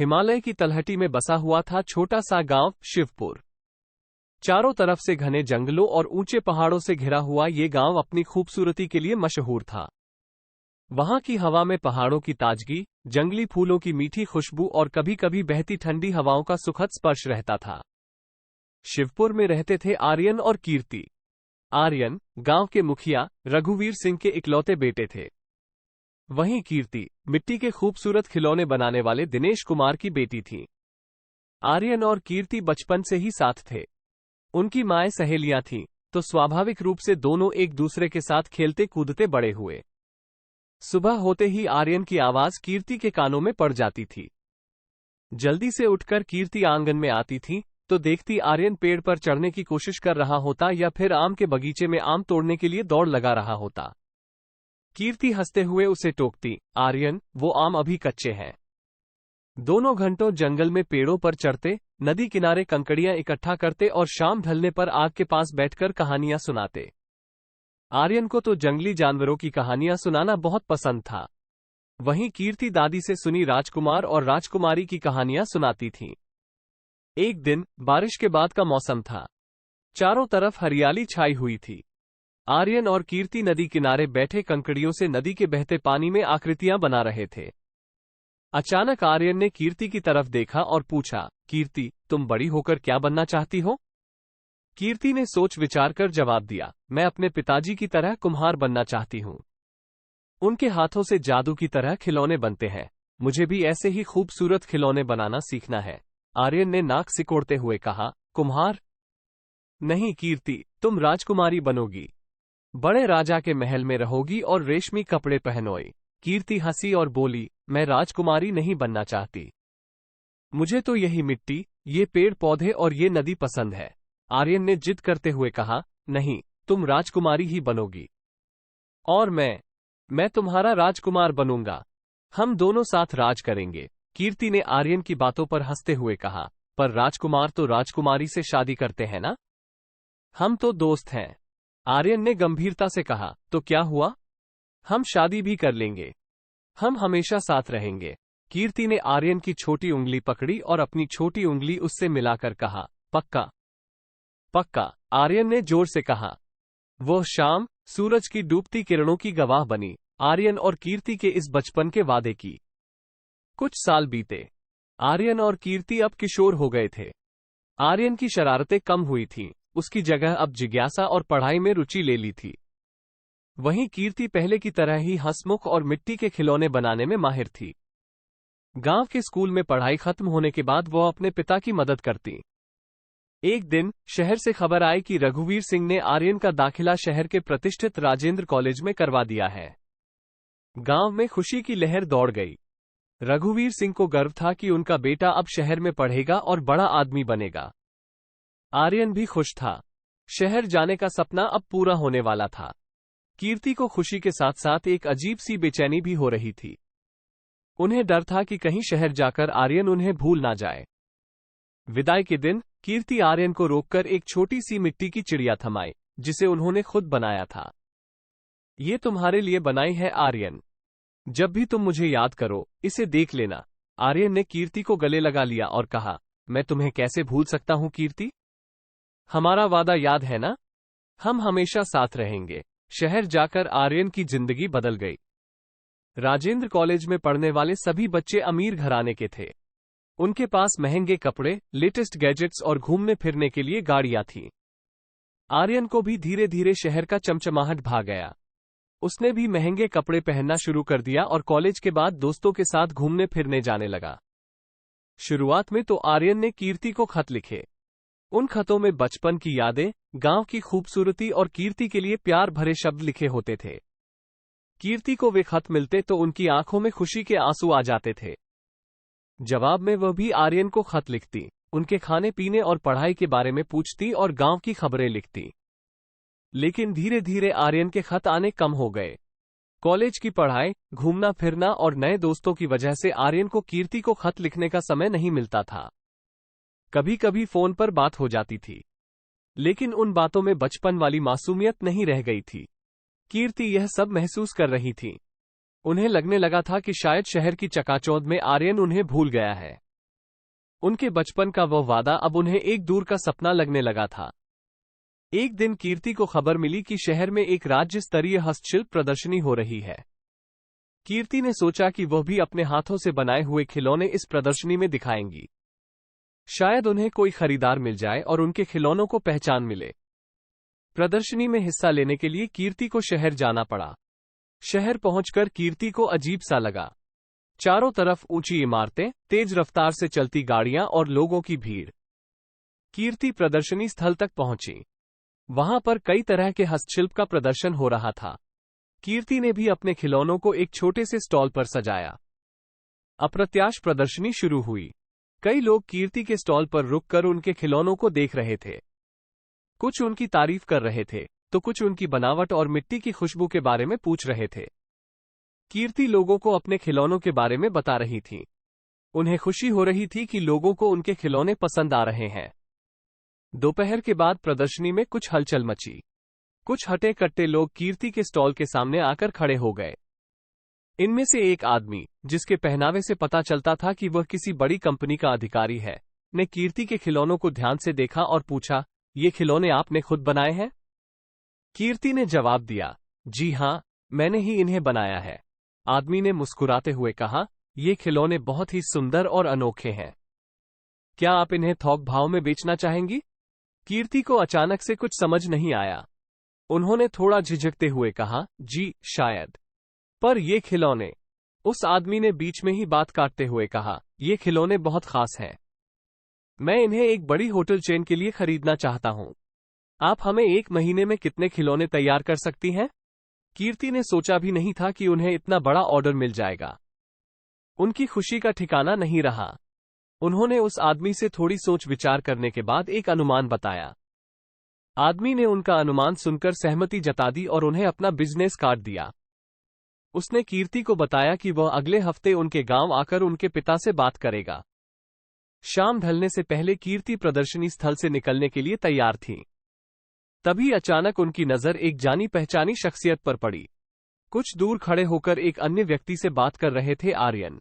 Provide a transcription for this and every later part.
हिमालय की तलहटी में बसा हुआ था छोटा सा गांव शिवपुर। चारों तरफ से घने जंगलों और ऊंचे पहाड़ों से घिरा हुआ ये गांव अपनी खूबसूरती के लिए मशहूर था। वहां की हवा में पहाड़ों की ताजगी, जंगली फूलों की मीठी खुशबू और कभी कभी बहती ठंडी हवाओं का सुखद स्पर्श रहता था। शिवपुर में रहते थे आर्यन और कीर्ति। आर्यन गांव के मुखिया रघुवीर सिंह के इकलौते बेटे थे। वहीं कीर्ति मिट्टी के खूबसूरत खिलौने बनाने वाले दिनेश कुमार की बेटी थी। आर्यन और कीर्ति बचपन से ही साथ थे। उनकी माएं सहेलियां थीं, तो स्वाभाविक रूप से दोनों एक दूसरे के साथ खेलते कूदते बड़े हुए। सुबह होते ही आर्यन की आवाज कीर्ति के कानों में पड़ जाती थी। जल्दी से उठकर कीर्ति आंगन में आती थी तो देखती आर्यन पेड़ पर चढ़ने की कोशिश कर रहा होता या फिर आम के बगीचे में आम तोड़ने के लिए दौड़ लगा रहा होता। कीर्ति हंसते हुए उसे टोकती, आर्यन वो आम अभी कच्चे हैं। दोनों घंटों जंगल में पेड़ों पर चढ़ते, नदी किनारे कंकड़ियां इकट्ठा करते और शाम ढलने पर आग के पास बैठकर कहानियां सुनाते। आर्यन को तो जंगली जानवरों की कहानियां सुनाना बहुत पसंद था। वहीं कीर्ति दादी से सुनी राजकुमार और राजकुमारी की कहानियां सुनाती थीं। एक दिन बारिश के बाद का मौसम था। चारों तरफ हरियाली छाई हुई थी। आर्यन और कीर्ति नदी किनारे बैठे कंकड़ियों से नदी के बहते पानी में आकृतियां बना रहे थे। अचानक आर्यन ने कीर्ति की तरफ देखा और पूछा, कीर्ति तुम बड़ी होकर क्या बनना चाहती हो? कीर्ति ने सोच विचार कर जवाब दिया, मैं अपने पिताजी की तरह कुम्हार बनना चाहती हूँ। उनके हाथों से जादू की तरह खिलौने बनते हैं। मुझे भी ऐसे ही खूबसूरत खिलौने बनाना सीखना है। आर्यन ने नाक सिकोड़ते हुए कहा, कुम्हार नहीं कीर्ति, तुम राजकुमारी बनोगी। बड़े राजा के महल में रहोगी और रेशमी कपड़े पहनोई। कीर्ति हंसी और बोली, मैं राजकुमारी नहीं बनना चाहती। मुझे तो यही मिट्टी, ये पेड़ पौधे और ये नदी पसंद है। आर्यन ने जिद करते हुए कहा, नहीं, तुम राजकुमारी ही बनोगी। और मैं तुम्हारा राजकुमार बनूंगा। हम दोनों साथ राज करेंगे। कीर्ति ने आर्यन की बातों पर हंसते हुए कहा, पर राजकुमार तो राजकुमारी से शादी करते हैं ना? हम तो दोस्त हैं। आर्यन ने गंभीरता से कहा, तो क्या हुआ? हम शादी भी कर लेंगे। हम हमेशा साथ रहेंगे। कीर्ति ने आर्यन की छोटी उंगली पकड़ी और अपनी छोटी उंगली उससे मिलाकर कहा, पक्का? पक्का, आर्यन ने जोर से कहा। वह शाम सूरज की डूबती किरणों की गवाह बनी, आर्यन और कीर्ति के इस बचपन के वादे की। कुछ साल बीते। आर्यन और कीर्ति अब किशोर हो गए थे। आर्यन की शरारतें कम हुई थीं, उसकी जगह अब जिज्ञासा और पढ़ाई में रुचि ले ली थी। वहीं कीर्ति पहले की तरह ही हंसमुख और मिट्टी के खिलौने बनाने में माहिर थी। गांव के स्कूल में पढ़ाई खत्म होने के बाद वो अपने पिता की मदद करती। एक दिन शहर से खबर आई कि रघुवीर सिंह ने आर्यन का दाखिला शहर के प्रतिष्ठित राजेंद्र कॉलेज में करवा दिया है। गांव में खुशी की लहर दौड़ गई। रघुवीर सिंह को गर्व था कि उनका बेटा अब शहर में पढ़ेगा और बड़ा आदमी बनेगा। आर्यन भी खुश था। शहर जाने का सपना अब पूरा होने वाला था। कीर्ति को खुशी के साथ साथ एक अजीब सी बेचैनी भी हो रही थी। उन्हें डर था कि कहीं शहर जाकर आर्यन उन्हें भूल ना जाए। विदाई के दिन कीर्ति आर्यन को रोककर एक छोटी सी मिट्टी की चिड़िया थमाई, जिसे उन्होंने खुद बनाया था। ये तुम्हारे लिए बनाई है आर्यन। जब भी तुम मुझे याद करो, इसे देख लेना। आर्यन ने कीर्ति को गले लगा लिया और कहा, मैं तुम्हें कैसे भूल सकता हूं कीर्ति? हमारा वादा याद है ना? हम हमेशा साथ रहेंगे। शहर जाकर आर्यन की जिंदगी बदल गई। राजेंद्र कॉलेज में पढ़ने वाले सभी बच्चे अमीर घराने के थे। उनके पास महंगे कपड़े, लेटेस्ट गैजेट्स और घूमने फिरने के लिए गाड़ियां थीं। आर्यन को भी धीरे धीरे शहर का चमचमाहट भा गया। उसने भी महंगे कपड़े पहनना शुरू कर दिया और कॉलेज के बाद दोस्तों के साथ घूमने फिरने जाने लगा। शुरुआत में तो आर्यन ने कीर्ति को खत लिखे। उन खतों में बचपन की यादें, गांव की खूबसूरती और कीर्ति के लिए प्यार भरे शब्द लिखे होते थे। कीर्ति को वे खत मिलते तो उनकी आंखों में खुशी के आंसू आ जाते थे। जवाब में वह भी आर्यन को खत लिखती, उनके खाने पीने और पढ़ाई के बारे में पूछती और गांव की खबरें लिखती। लेकिन धीरे धीरे आर्यन के खत आने कम हो गए। कॉलेज की पढ़ाई, घूमना फिरना और नए दोस्तों की वजह से आर्यन को कीर्ति को खत लिखने का समय नहीं मिलता था। कभी कभी फोन पर बात हो जाती थी, लेकिन उन बातों में बचपन वाली मासूमियत नहीं रह गई थी। कीर्ति यह सब महसूस कर रही थी। उन्हें लगने लगा था कि शायद शहर की चकाचौंध में आर्यन उन्हें भूल गया है। उनके बचपन का वह वादा अब उन्हें एक दूर का सपना लगने लगा था। एक दिन कीर्ति को खबर मिली कि शहर में एक राज्य स्तरीय हस्तशिल्प प्रदर्शनी हो रही है। कीर्ति ने सोचा कि वह भी अपने हाथों से बनाए हुए खिलौने इस प्रदर्शनी में दिखाएंगी। शायद उन्हें कोई खरीदार मिल जाए और उनके खिलौनों को पहचान मिले। प्रदर्शनी में हिस्सा लेने के लिए कीर्ति को शहर जाना पड़ा। शहर पहुंचकर कीर्ति को अजीब सा लगा। चारों तरफ ऊंची इमारतें, तेज रफ्तार से चलती गाड़ियां और लोगों की भीड़। कीर्ति प्रदर्शनी स्थल तक पहुंची। वहां पर कई तरह के हस्तशिल्प का प्रदर्शन हो रहा था। कीर्ति ने भी अपने खिलौनों को एक छोटे से स्टॉल पर सजाया। अप्रत्याश प्रदर्शनी शुरू हुई। कई लोग कीर्ति के स्टॉल पर रुककर उनके खिलौनों को देख रहे थे। कुछ उनकी तारीफ कर रहे थे, तो कुछ उनकी बनावट और मिट्टी की खुशबू के बारे में पूछ रहे थे। कीर्ति लोगों को अपने खिलौनों के बारे में बता रही थी। उन्हें खुशी हो रही थी कि लोगों को उनके खिलौने पसंद आ रहे हैं। दोपहर के बाद प्रदर्शनी में कुछ हलचल मची। कुछ हटे कट्टे लोग कीर्ति के स्टॉल के सामने आकर खड़े हो गए। इनमें से एक आदमी, जिसके पहनावे से पता चलता था कि वह किसी बड़ी कंपनी का अधिकारी है, ने कीर्ति के खिलौनों को ध्यान से देखा और पूछा, ये खिलौने आपने खुद बनाए हैं? कीर्ति ने जवाब दिया, जी हां, मैंने ही इन्हें बनाया है। आदमी ने मुस्कुराते हुए कहा, ये खिलौने बहुत ही सुंदर और अनोखे हैं। क्या आप इन्हें थोक भाव में बेचना चाहेंगी? कीर्ति को अचानक से कुछ समझ नहीं आया। उन्होंने थोड़ा झिझकते हुए कहा, जी शायद। पर ये खिलौने, उस आदमी ने बीच में ही बात काटते हुए कहा, ये खिलौने बहुत खास हैं। मैं इन्हें एक बड़ी होटल चेन के लिए खरीदना चाहता हूं। आप हमें 1 महीने में कितने खिलौने तैयार कर सकती हैं? कीर्ति ने सोचा भी नहीं था कि उन्हें इतना बड़ा ऑर्डर मिल जाएगा। उनकी खुशी का ठिकाना नहीं रहा। उन्होंने उस आदमी से थोड़ी सोच विचार करने के बाद एक अनुमान बताया। आदमी ने उनका अनुमान सुनकर सहमति जता दी और उन्हें अपना बिजनेस कार्ड दिया। उसने कीर्ति को बताया कि वह अगले हफ्ते उनके गांव आकर उनके पिता से बात करेगा। शाम ढलने से पहले कीर्ति प्रदर्शनी स्थल से निकलने के लिए तैयार थी। तभी अचानक उनकी नजर एक जानी पहचानी शख्सियत पर पड़ी। कुछ दूर खड़े होकर एक अन्य व्यक्ति से बात कर रहे थे आर्यन।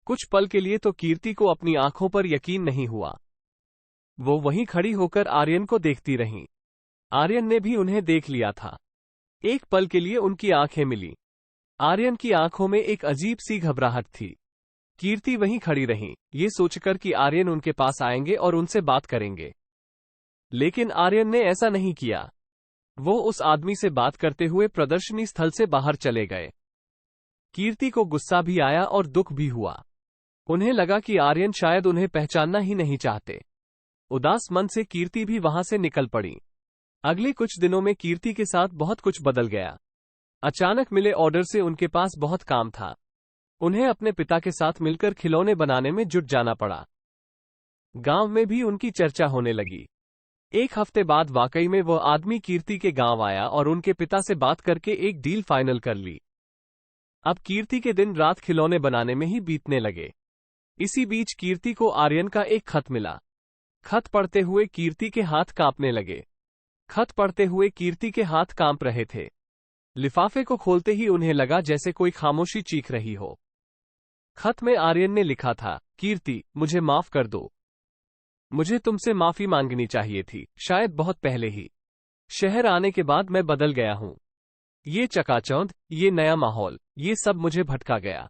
कुछ पल के लिए तो कीर्ति को अपनी आंखों पर यकीन नहीं हुआ। वो वहीं खड़ी होकर आर्यन को देखती रहीं। आर्यन ने भी उन्हें देख लिया था। एक पल के लिए उनकी आंखें मिली। आर्यन की आंखों में एक अजीब सी घबराहट थी। कीर्ति वहीं खड़ी रही, ये सोचकर कि आर्यन उनके पास आएंगे और उनसे बात करेंगे। लेकिन आर्यन ने ऐसा नहीं किया। वो उस आदमी से बात करते हुए प्रदर्शनी स्थल से बाहर चले गए। कीर्ति को गुस्सा भी आया और दुख भी हुआ। उन्हें लगा कि आर्यन शायद उन्हें पहचानना ही नहीं चाहते। उदास मन से कीर्ति भी वहां से निकल पड़ी। अगले कुछ दिनों में कीर्ति के साथ बहुत कुछ बदल गया। अचानक मिले ऑर्डर से उनके पास बहुत काम था। उन्हें अपने पिता के साथ मिलकर खिलौने बनाने में जुट जाना पड़ा। गांव में भी उनकी चर्चा होने लगी। एक हफ्ते बाद वाकई में वह आदमी कीर्ति के गांव आया और उनके पिता से बात करके एक डील फाइनल कर ली। अब कीर्ति के दिन रात खिलौने बनाने में ही बीतने लगे। इसी बीच कीर्ति को आर्यन का एक खत मिला। खत पढ़ते हुए कीर्ति के हाथ कांपने लगे। खत पढ़ते हुए कीर्ति के हाथ कांप रहे थे। लिफाफे को खोलते ही उन्हें लगा जैसे कोई खामोशी चीख रही हो। खत में आर्यन ने लिखा था, कीर्ति, मुझे माफ कर दो। मुझे तुमसे माफी मांगनी चाहिए थी, शायद बहुत पहले ही। शहर आने के बाद मैं बदल गया हूं। ये चकाचौंध, ये नया माहौल, ये सब मुझे भटका गया।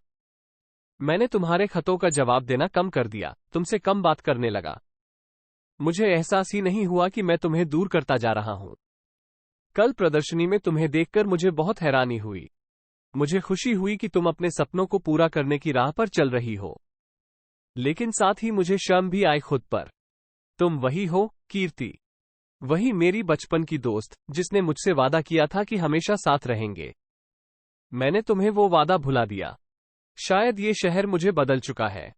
मैंने तुम्हारे खतों का जवाब देना कम कर दिया, तुमसे कम बात करने लगा। मुझे एहसास ही नहीं हुआ कि मैं तुम्हें दूर करता जा रहा हूं। कल प्रदर्शनी में तुम्हें देखकर मुझे बहुत हैरानी हुई। मुझे खुशी हुई कि तुम अपने सपनों को पूरा करने की राह पर चल रही हो। लेकिन साथ ही मुझे शर्म भी आई खुद पर। तुम वही हो, कीर्ति। वही मेरी बचपन की दोस्त, जिसने मुझसे वादा किया था कि हमेशा साथ रहेंगे। मैंने तुम्हें वो वादा भुला दिया। शायद ये शहर मुझे बदल चुका है,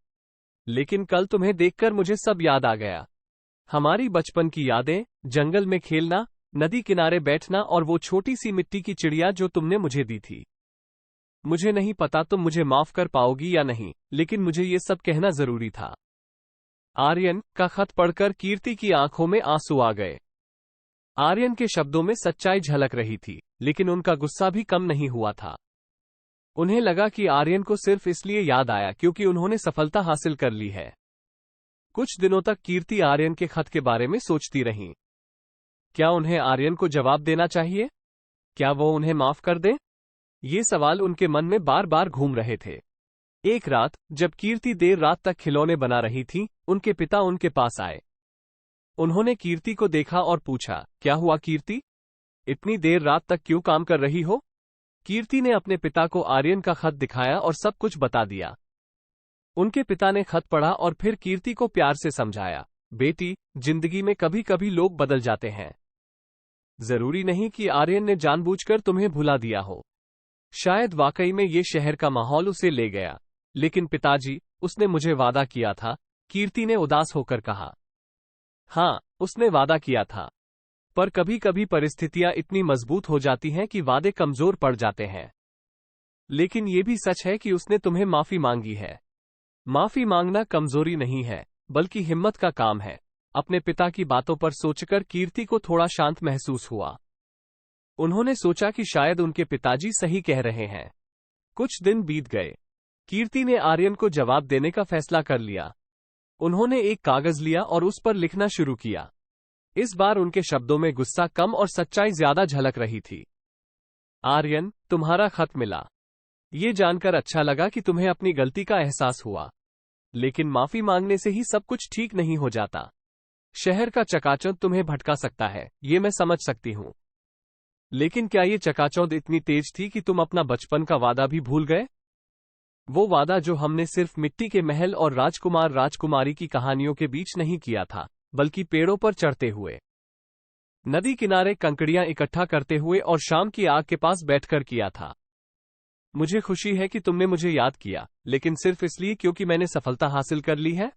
लेकिन कल तुम्हें देखकर मुझे सब याद आ गया। हमारी बचपन की यादें, जंगल में खेलना, नदी किनारे बैठना और वो छोटी सी मिट्टी की चिड़िया जो तुमने मुझे दी थी। मुझे नहीं पता तुम मुझे माफ कर पाओगी या नहीं, लेकिन मुझे ये सब कहना जरूरी था। आर्यन का खत पढ़कर कीर्ति की आंखों में आंसू आ गए। आर्यन के शब्दों में सच्चाई झलक रही थी, लेकिन उनका गुस्सा भी कम नहीं हुआ था। उन्हें लगा कि आर्यन को सिर्फ इसलिए याद आया क्योंकि उन्होंने सफलता हासिल कर ली है। कुछ दिनों तक कीर्ति आर्यन के खत के बारे में सोचती रहीं। क्या उन्हें आर्यन को जवाब देना चाहिए? क्या वो उन्हें माफ कर दे? ये सवाल उनके मन में बार बार घूम रहे थे। एक रात जब कीर्ति देर रात तक खिलौने बना रही थी, उनके पिता उनके पास आए। उन्होंने कीर्ति को देखा और पूछा, क्या हुआ कीर्ति? इतनी देर रात तक क्यों काम कर रही हो? कीर्ति ने अपने पिता को आर्यन का खत दिखाया और सब कुछ बता दिया। उनके पिता ने खत पढ़ा और फिर कीर्ति को प्यार से समझाया, बेटी, जिंदगी में कभी कभी लोग बदल जाते हैं। जरूरी नहीं कि आर्यन ने जानबूझकर तुम्हें भुला दिया हो। शायद वाकई में ये शहर का माहौल उसे ले गया। लेकिन पिताजी, उसने मुझे वादा किया था, कीर्ति ने उदास होकर कहा। हाँ, उसने वादा किया था, पर कभी कभी परिस्थितियां इतनी मजबूत हो जाती हैं कि वादे कमजोर पड़ जाते हैं। लेकिन ये भी सच है कि उसने तुम्हें माफी मांगी है। माफी मांगना कमजोरी नहीं है, बल्कि हिम्मत का काम है। अपने पिता की बातों पर सोचकर कीर्ति को थोड़ा शांत महसूस हुआ। उन्होंने सोचा कि शायद उनके पिताजी सही कह रहे हैं। कुछ दिन बीत गए। कीर्ति ने आर्यन को जवाब देने का फैसला कर लिया। उन्होंने एक कागज लिया और उस पर लिखना शुरू किया। इस बार उनके शब्दों में गुस्सा कम और सच्चाई ज्यादा झलक रही थी। आर्यन, तुम्हारा खत मिला। ये जानकर अच्छा लगा कि तुम्हें अपनी गलती का एहसास हुआ। लेकिन माफी मांगने से ही सब कुछ ठीक नहीं हो जाता। शहर का चकाचौंध तुम्हें भटका सकता है, ये मैं समझ सकती हूँ। लेकिन क्या ये चकाचौंध इतनी तेज थी कि तुम अपना बचपन का वादा भी भूल गए? वो वादा जो हमने सिर्फ मिट्टी के महल और राजकुमार राजकुमारी की कहानियों के बीच नहीं किया था, बल्कि पेड़ों पर चढ़ते हुए, नदी किनारे कंकड़ियां इकट्ठा करते हुए और शाम की आग के पास बैठकर किया था। मुझे खुशी है कि तुमने मुझे याद किया, लेकिन सिर्फ इसलिए क्योंकि मैंने सफलता हासिल कर ली है?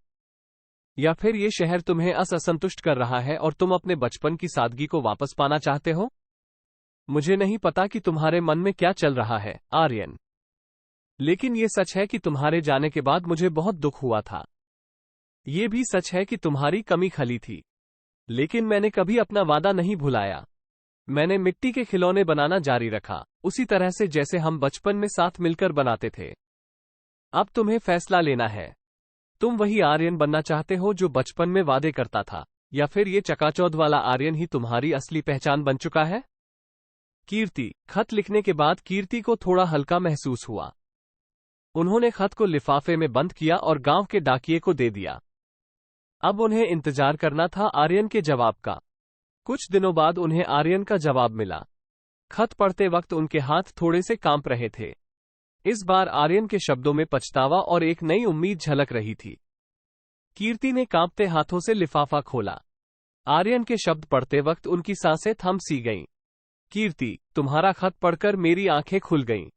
या फिर ये शहर तुम्हें असंतुष्ट कर रहा है और तुम अपने बचपन की सादगी को वापस पाना चाहते हो? मुझे नहीं पता कि तुम्हारे मन में क्या चल रहा है, आर्यन। लेकिन ये सच है कि तुम्हारे जाने के बाद मुझे बहुत दुख हुआ था। ये भी सच है कि तुम्हारी कमी खली थी। लेकिन मैंने कभी अपना वादा नहीं भुलाया। मैंने मिट्टी के खिलौने बनाना जारी रखा, उसी तरह से जैसे हम बचपन में साथ मिलकर बनाते थे। अब तुम्हें फैसला लेना है। तुम वही आर्यन बनना चाहते हो जो बचपन में वादे करता था, या फिर ये चकाचौंध वाला आर्यन ही तुम्हारी असली पहचान बन चुका है? कीर्ति। खत लिखने के बाद कीर्ति को थोड़ा हल्का महसूस हुआ। उन्होंने खत को लिफाफे में बंद किया और गांव के डाकिये को दे दिया। अब उन्हें इंतजार करना था आर्यन के जवाब का। कुछ दिनों बाद उन्हें आर्यन का जवाब मिला। खत पढ़ते वक्त उनके हाथ थोड़े से कांप रहे थे। इस बार आर्यन के शब्दों में पछतावा और एक नई उम्मीद झलक रही थी। कीर्ति ने कांपते हाथों से लिफाफा खोला। आर्यन के शब्द पढ़ते वक्त उनकी सांसें थम सी गईं। कीर्ति, तुम्हारा खत पढ़कर मेरी आंखें खुल गईं।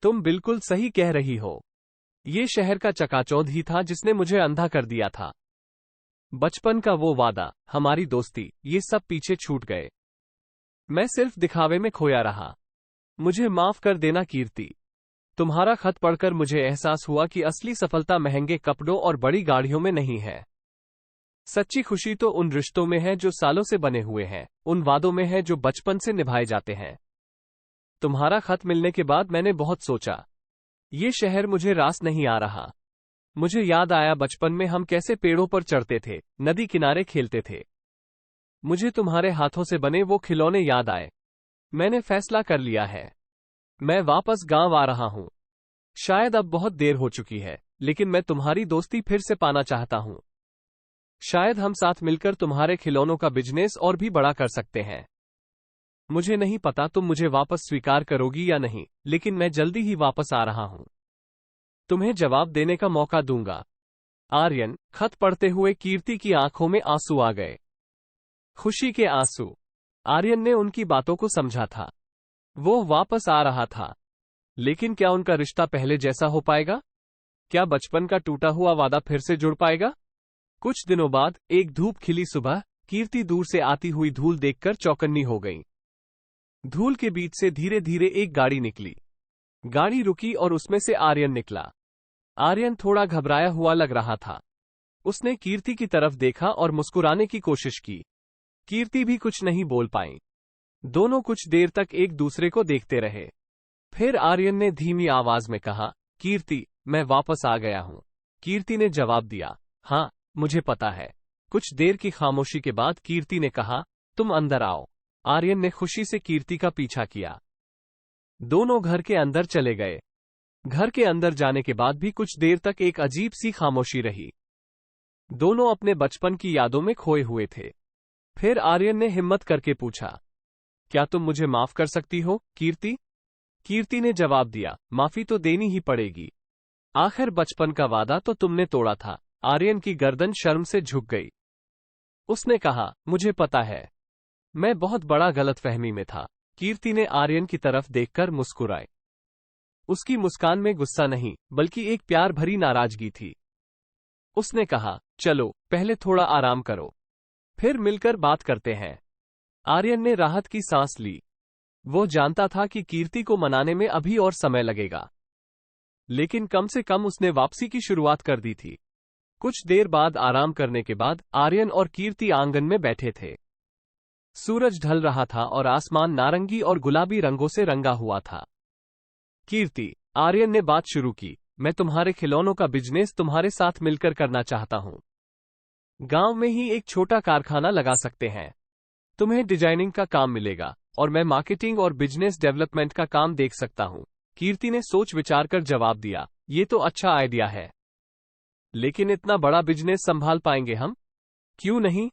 तुम बिल्कुल सही कह रही हो। ये शहर का चकाचौंध ही था जिसने मुझे अंधा कर दिया था। बचपन का वो वादा, हमारी दोस्ती, ये सब पीछे छूट गए। मैं सिर्फ दिखावे में खोया रहा। मुझे माफ कर देना कीर्ति। तुम्हारा खत पढ़कर मुझे एहसास हुआ कि असली सफलता महंगे कपड़ों और बड़ी गाड़ियों में नहीं है। सच्ची खुशी तो उन रिश्तों में है जो सालों से बने हुए हैं, उन वादों में है जो बचपन से निभाए जाते हैं। तुम्हारा खत मिलने के बाद मैंने बहुत सोचा। ये शहर मुझे रास नहीं आ रहा। मुझे याद आया बचपन में हम कैसे पेड़ों पर चढ़ते थे, नदी किनारे खेलते थे। मुझे तुम्हारे हाथों से बने वो खिलौने याद आए। मैंने फैसला कर लिया है। मैं वापस गांव आ रहा हूं। शायद अब बहुत देर हो चुकी है, लेकिन मैं तुम्हारी दोस्ती फिर से पाना चाहता हूं। शायद हम साथ मिलकर तुम्हारे खिलौनों का बिजनेस और भी बड़ा कर सकते हैं। मुझे नहीं पता तुम मुझे वापस स्वीकार करोगी या नहीं, लेकिन मैं जल्दी ही वापस आ रहा हूं। तुम्हें जवाब देने का मौका दूंगा। आर्यन। खत पढ़ते हुए कीर्ति की आंखों में आंसू आ गए। खुशी के आंसू। आर्यन ने उनकी बातों को समझा था। वो वापस आ रहा था। लेकिन क्या उनका रिश्ता पहले जैसा हो पाएगा? क्या बचपन का टूटा हुआ वादा फिर से जुड़ पाएगा? कुछ दिनों बाद एक धूप खिली सुबह, कीर्ति दूर से आती हुई धूल देखकर चौकन्नी हो गई। धूल के बीच से धीरे धीरे एक गाड़ी निकली। गाड़ी रुकी और उसमें से आर्यन निकला। आर्यन थोड़ा घबराया हुआ लग रहा था। उसने कीर्ति की तरफ देखा और मुस्कुराने की कोशिश की। कीर्ति भी कुछ नहीं बोल पाई। दोनों कुछ देर तक एक दूसरे को देखते रहे। फिर आर्यन ने धीमी आवाज में कहा, कीर्ति, मैं वापस आ गया हूं। कीर्ति ने जवाब दिया, हाँ, मुझे पता है। कुछ देर की खामोशी के बाद कीर्ति ने कहा, तुम अंदर आओ। आर्यन ने खुशी से कीर्ति का पीछा किया। दोनों घर के अंदर चले गए। घर के अंदर जाने के बाद भी कुछ देर तक एक अजीब सी खामोशी रही। दोनों अपने बचपन की यादों में खोए हुए थे। फिर आर्यन ने हिम्मत करके पूछा, क्या तुम मुझे माफ कर सकती हो, कीर्ति? कीर्ति ने जवाब दिया, माफी तो देनी ही पड़ेगी। आखिर बचपन का वादा तो तुमने तोड़ा था। आर्यन की गर्दन शर्म से झुक गई। उसने कहा, मुझे पता है, मैं बहुत बड़ा गलतफहमी में था। कीर्ति ने आर्यन की तरफ देखकर मुस्कुराई। उसकी मुस्कान में गुस्सा नहीं, बल्कि एक प्यार भरी नाराजगी थी। उसने कहा, चलो पहले थोड़ा आराम करो, फिर मिलकर बात करते हैं। आर्यन ने राहत की सांस ली। वो जानता था कि कीर्ति को मनाने में अभी और समय लगेगा, लेकिन कम से कम उसने वापसी की शुरुआत कर दी थी। कुछ देर बाद आराम करने के बाद आर्यन और कीर्ति आंगन में बैठे थे। सूरज ढल रहा था और आसमान नारंगी और गुलाबी रंगों से रंगा हुआ था। कीर्ति, आर्यन ने बात शुरू की, मैं तुम्हारे खिलौनों का बिजनेस तुम्हारे साथ मिलकर करना चाहता हूं। गांव में ही एक छोटा कारखाना लगा सकते हैं। तुम्हें डिजाइनिंग का काम मिलेगा और मैं मार्केटिंग और बिजनेस डेवलपमेंट का काम देख सकता हूं। कीर्ति ने सोच विचार कर जवाब दिया, ये तो अच्छा आइडिया है, लेकिन इतना बड़ा बिजनेस संभाल पाएंगे हम? क्यों नहीं?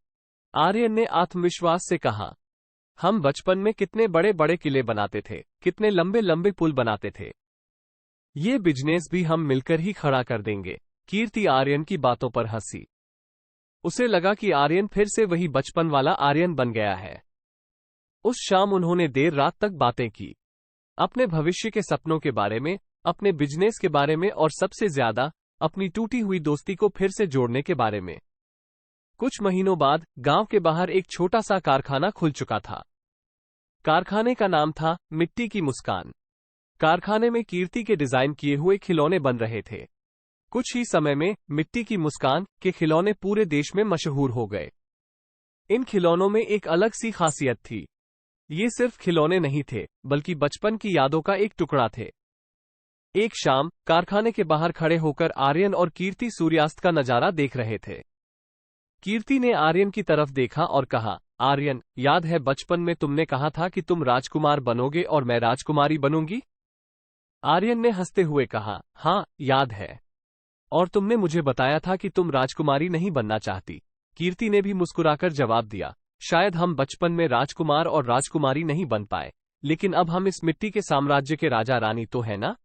आर्यन ने आत्मविश्वास से कहा, हम बचपन में कितने बड़े बड़े किले बनाते थे, कितने लंबे लंबे पुल बनाते थे। ये बिजनेस भी हम मिलकर ही खड़ा कर देंगे। कीर्ति आर्यन की बातों पर हंसी। उसे लगा कि आर्यन फिर से वही बचपन वाला आर्यन बन गया है। उस शाम उन्होंने देर रात तक बातें की, अपने भविष्य के सपनों के बारे में, अपने बिजनेस के बारे में और सबसे ज्यादा अपनी टूटी हुई दोस्ती को फिर से जोड़ने के बारे में। कुछ महीनों बाद गांव के बाहर एक छोटा सा कारखाना खुल चुका था। कारखाने का नाम था मिट्टी की मुस्कान। कारखाने में कीर्ति के डिजाइन किए हुए खिलौने बन रहे थे। कुछ ही समय में मिट्टी की मुस्कान के खिलौने पूरे देश में मशहूर हो गए। इन खिलौनों में एक अलग सी खासियत थी। ये सिर्फ खिलौने नहीं थे, बल्कि बचपन की यादों का एक टुकड़ा थे। एक शाम कारखाने के बाहर खड़े होकर आर्यन और कीर्ति सूर्यास्त का नजारा देख रहे थे। कीर्ति ने आर्यन की तरफ देखा और कहा, आर्यन, याद है बचपन में तुमने कहा था कि तुम राजकुमार बनोगे और मैं राजकुमारी बनूंगी? आर्यन ने हंसते हुए कहा, हाँ, याद है। और तुमने मुझे बताया था कि तुम राजकुमारी नहीं बनना चाहती। कीर्ति ने भी मुस्कुराकर जवाब दिया, शायद हम बचपन में राजकुमार और राजकुमारी नहीं बन पाए, लेकिन अब हम इस मिट्टी के साम्राज्य के राजा रानी तो है ना?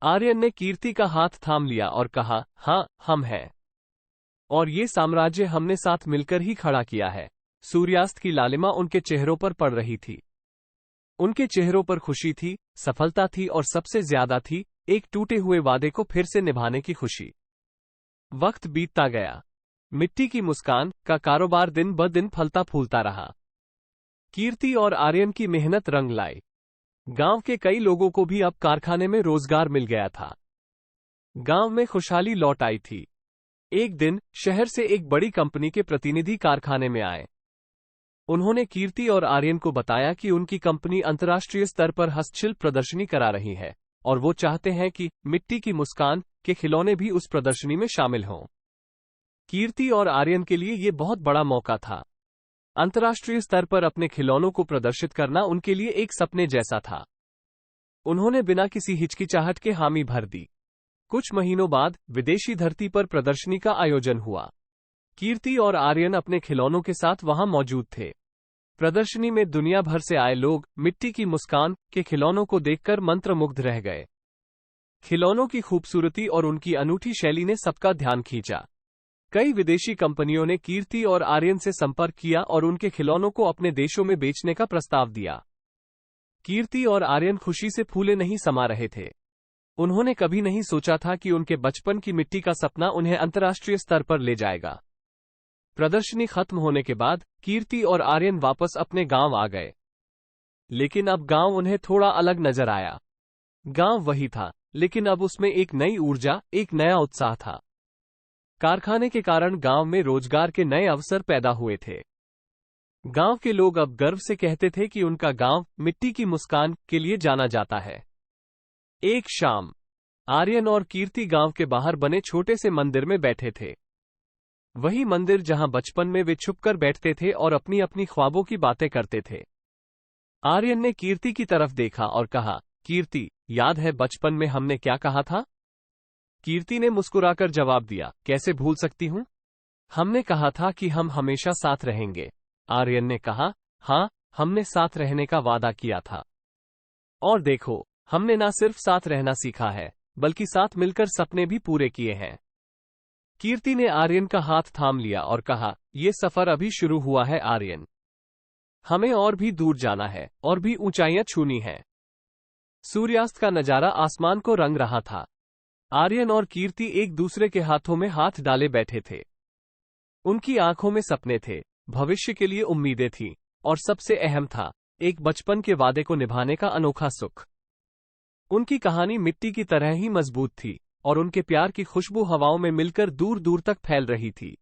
आर्यन ने कीर्ति का हाथ थाम लिया और कहा, हाँ, हम हैं। और ये साम्राज्य हमने साथ मिलकर ही खड़ा किया है। सूर्यास्त की लालिमा उनके चेहरों पर पड़ रही थी। उनके चेहरों पर खुशी थी, सफलता थी और सबसे ज्यादा थी एक टूटे हुए वादे को फिर से निभाने की खुशी। वक्त बीतता गया। मिट्टी की मुस्कान का कारोबार दिन ब दिन फलता फूलता रहा। कीर्ति और आर्यन की मेहनत रंग लाई। गांव के कई लोगों को भी अब कारखाने में रोजगार मिल गया था। गांव में खुशहाली लौट आई थी। एक दिन शहर से एक बड़ी कंपनी के प्रतिनिधि कारखाने में आए। उन्होंने कीर्ति और आर्यन को बताया कि उनकी कंपनी अंतर्राष्ट्रीय स्तर पर हस्तशिल्प प्रदर्शनी करा रही है और वो चाहते हैं कि मिट्टी की मुस्कान के खिलौने भी उस प्रदर्शनी में शामिल हों। कीर्ति और आर्यन के लिए ये बहुत बड़ा मौका था। अंतर्राष्ट्रीय स्तर पर अपने खिलौनों को प्रदर्शित करना उनके लिए एक सपने जैसा था। उन्होंने बिना किसी हिचकिचाहट के हामी भर दी। कुछ महीनों बाद विदेशी धरती पर प्रदर्शनी का आयोजन हुआ। कीर्ति और आर्यन अपने खिलौनों के साथ वहां मौजूद थे। प्रदर्शनी में दुनिया भर से आए लोग मिट्टी की मुस्कान के खिलौनों को देखकर मंत्रमुग्ध रह गए। खिलौनों की खूबसूरती और उनकी अनूठी शैली ने सबका ध्यान खींचा। कई विदेशी कंपनियों ने कीर्ति और आर्यन से संपर्क किया और उनके खिलौनों को अपने देशों में बेचने का प्रस्ताव दिया। कीर्ति और आर्यन खुशी से फूले नहीं समा रहे थे। उन्होंने कभी नहीं सोचा था कि उनके बचपन की मिट्टी का सपना उन्हें अंतर्राष्ट्रीय स्तर पर ले जाएगा। प्रदर्शनी खत्म होने के बाद कीर्ति और आर्यन वापस अपने गांव आ गए। लेकिन अब गांव उन्हें थोड़ा अलग नजर आया। गांव वही था, लेकिन अब उसमें एक नई ऊर्जा, एक नया उत्साह था। कारखाने के कारण गांव में रोजगार के नए अवसर पैदा हुए थे। गांव के लोग अब गर्व से कहते थे कि उनका गांव मिट्टी की मुस्कान के लिए जाना जाता है। एक शाम आर्यन और कीर्ति गांव के बाहर बने छोटे से मंदिर में बैठे थे। वही मंदिर जहां बचपन में वे छुपकर बैठते थे और अपनी अपनी ख्वाबों की बातें करते थे। आर्यन ने कीर्ति की तरफ देखा और कहा, कीर्ति, याद है बचपन में हमने क्या कहा था? कीर्ति ने मुस्कुराकर जवाब दिया, कैसे भूल सकती हूं? हमने कहा था कि हम हमेशा साथ रहेंगे। आर्यन ने कहा, हाँ, हमने साथ रहने का वादा किया था। और देखो, हमने ना सिर्फ साथ रहना सीखा है, बल्कि साथ मिलकर सपने भी पूरे किए हैं। कीर्ति ने आर्यन का हाथ थाम लिया और कहा, यह सफर अभी शुरू हुआ है आर्यन। हमें और भी दूर जाना है और भी ऊंचाइयां छूनी हैं। सूर्यास्त का नजारा आसमान को रंग रहा था। आर्यन और कीर्ति एक दूसरे के हाथों में हाथ डाले बैठे थे। उनकी आंखों में सपने थे, भविष्य के लिए उम्मीदें थीं, और सबसे अहम था, एक बचपन के वादे को निभाने का अनोखा सुख। उनकी कहानी मिट्टी की तरह ही मजबूत थी, और उनके प्यार की खुशबू हवाओं में मिलकर दूर दूर तक फैल रही थी।